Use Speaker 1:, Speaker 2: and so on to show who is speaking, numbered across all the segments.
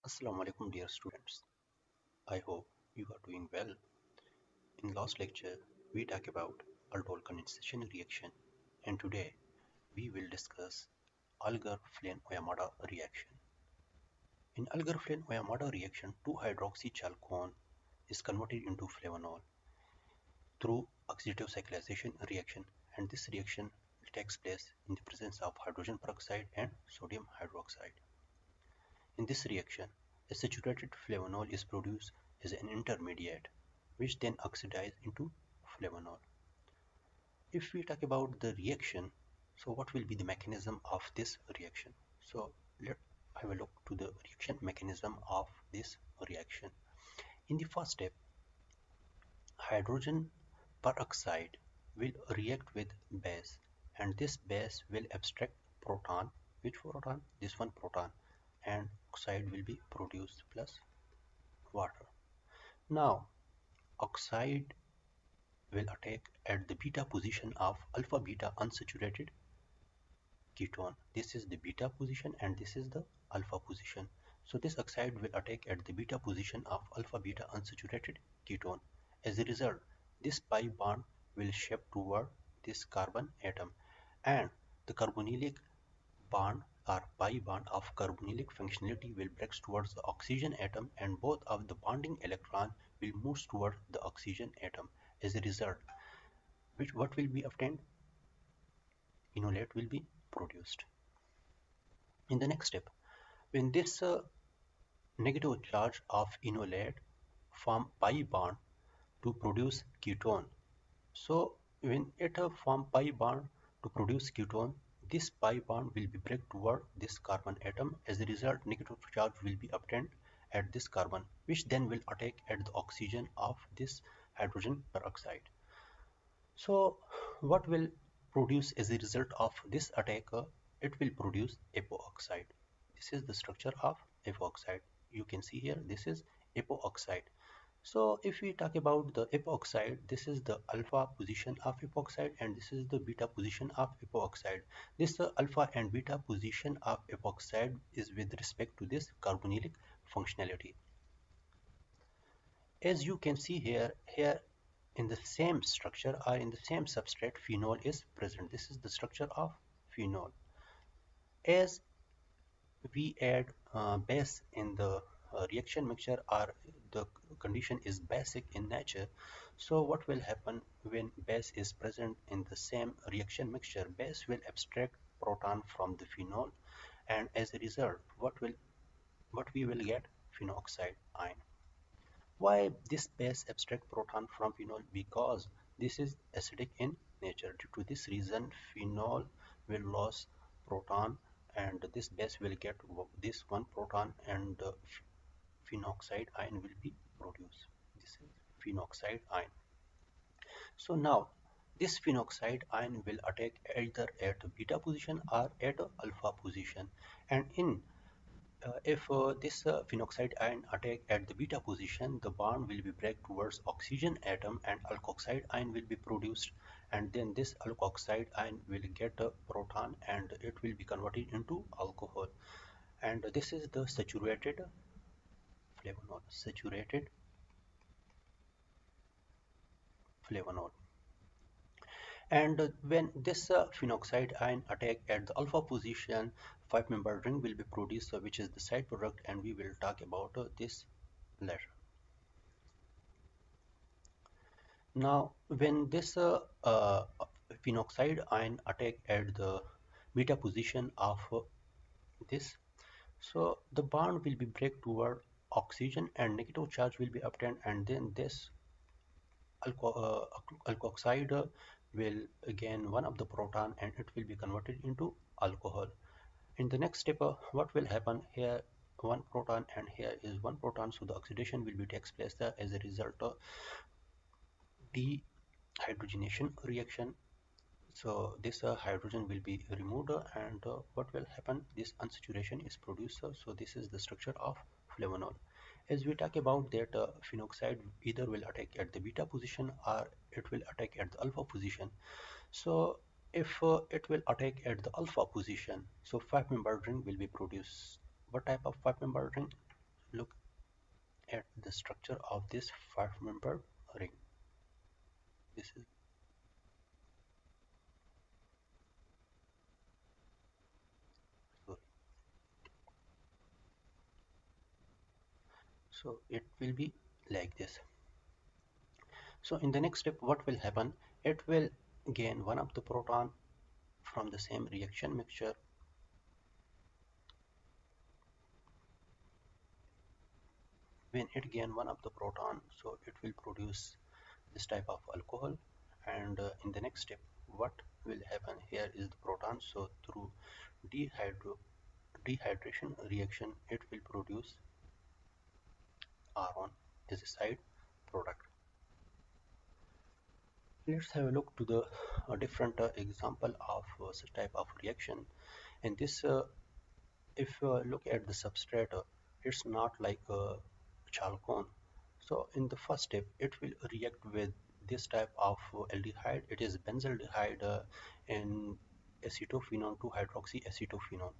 Speaker 1: Assalam-o-Alaikum dear students. I hope you are doing well. In last lecture, we talked about Aldol condensation reaction, and today we will discuss Algar Flynn Oyamada reaction. In Algar Flynn Oyamada reaction, 2-hydroxy chalcone is converted into flavonol through oxidative cyclization reaction, and this reaction takes place in the presence of hydrogen peroxide and sodium hydroxide. In this reaction, a saturated flavonol is produced as an intermediate, which then oxidizes into flavonol. If we talk about the reaction, so what will be the mechanism of this reaction? So let's have a look to the reaction mechanism of this reaction. In the first step, hydrogen peroxide will react with base, and this base will abstract proton. Which proton? This one proton, and oxide will be produced plus water. Now, oxide will attack at the beta position of alpha beta unsaturated ketone. This is the beta position and this is the alpha position. So this oxide will attack at the beta position of alpha beta unsaturated ketone. As a result, this pi bond will shift toward this carbon atom, and the carbonylic bond or pi bond of carbonylic functionality will break towards the oxygen atom, and both of the bonding electron will move toward the oxygen atom. As a result, what will be obtained? Enolate will be produced. In the next step, when this negative charge of enolate form pi bond to produce ketone. So when it form pi bond to produce ketone, this pi bond will be break toward this carbon atom. As a result, negative charge will be obtained at this carbon, which then will attack at the oxygen of this hydrogen peroxide. So what will produce as a result of this attack? It will produce epoxide. This is the structure of epoxide. You can see here, this is epoxide. So if we talk about the epoxide, this is the alpha position of epoxide and this is the beta position of epoxide. This alpha and beta position of epoxide is with respect to this carbonylic functionality. As you can see here in the same structure or in the same substrate, phenol is present. This is the structure of phenol. As we add base in the reaction mixture, or the condition is basic in nature, so what will happen when base is present in the same reaction mixture? Base will abstract proton from the phenol, and as a result, what we will get? Phenoxide ion. Why this base abstract proton from phenol? Because this is acidic in nature. Due to this reason, phenol will lose proton and this base will get this one proton, and phenoxide ion will be produced. This is phenoxide ion. So now this phenoxide ion will attack either at beta position or at alpha position, and in if this phenoxide ion attack at the beta position, the bond will be break towards oxygen atom and alkoxide ion will be produced, and then this alkoxide ion will get a proton and it will be converted into alcohol, and this is the saturated flavonol. Saturated flavonol. And when this phenoxide ion attack at the alpha position, 5-member ring will be produced, which is the side product, and we will talk about this later. Now, when this phenoxide ion attack at the beta position of this, so the bond will be break toward oxygen and negative charge will be obtained, and then this alkoxide will gain one of the proton and it will be converted into alcohol. In the next step, what will happen here? One proton and here is one proton, so the oxidation will be takes place there. As a result, dehydrogenation reaction. So this hydrogen will be removed, and what will happen? This unsaturation is produced. So this is the structure of flavonol. As we talk about that, phenoxide either will attack at the beta position or it will attack at the alpha position. So if it will attack at the alpha position, so 5-member ring will be produced. What type of 5-member ring? look at the structure of this five-membered ring. This is sorry. So it will be like this. So in the next step, what will happen? It will gain one of the proton from the same reaction mixture. When it gain one of the proton, so it will produce this type of alcohol. And in the next step, what will happen here is the proton. So through dehydration reaction, it will produce R1 as a side product. Let's have a look to the different example of such type of reaction. And this, if look at the substrate, it's not like a chalcone. So in the first step, it will react with this type of aldehyde. It is benzaldehyde and acetophenone to hydroxy acetophenone.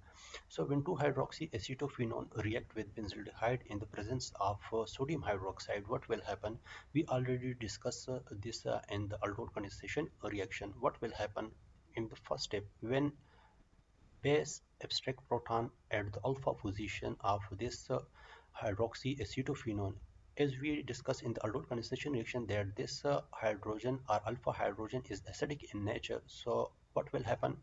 Speaker 1: So when 2-hydroxy-acetophenone react with benzaldehyde in the presence of sodium hydroxide, what will happen? We already discussed this in the Aldol condensation reaction. What will happen in the first step when base abstract proton at the alpha position of this hydroxy-acetophenone? As we discussed in the Aldol condensation reaction, that this hydrogen or alpha hydrogen is acidic in nature. So what will happen?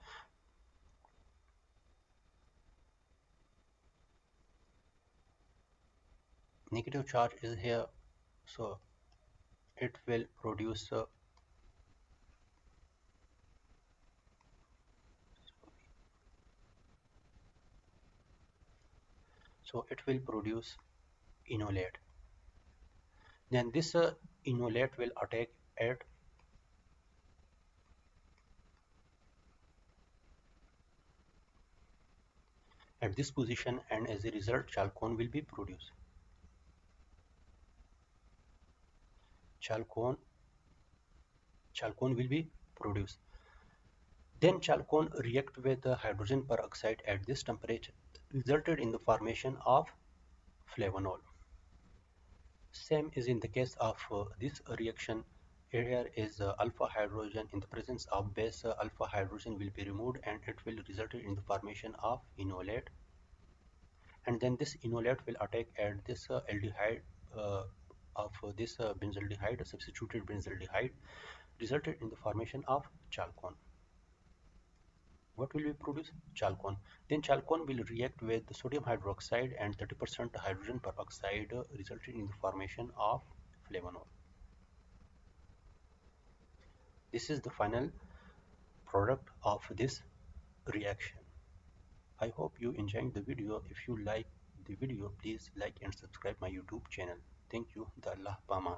Speaker 1: Negative charge is here, so it will produce enolate. Then this enolate will attack at this position, and as a result chalcone will be produced. Chalcone will be produced. Then chalcone react with the hydrogen peroxide at this temperature, resulted in the formation of flavonol. Same is in the case of this reaction. Here is alpha hydrogen. In the presence of base, alpha hydrogen will be removed and it will result in the formation of enolate. And then this enolate will attack at this aldehyde of this benzaldehyde, substituted benzaldehyde, resulted in the formation of chalcone. What will be produced? Chalcone. Then chalcone will react with the sodium hydroxide and 30% hydrogen peroxide, resulting in the formation of flavonol. This is the final product of this reaction. I hope you enjoyed the video. If you like the video, please like and subscribe my YouTube channel. Thank you. The Allah Paman.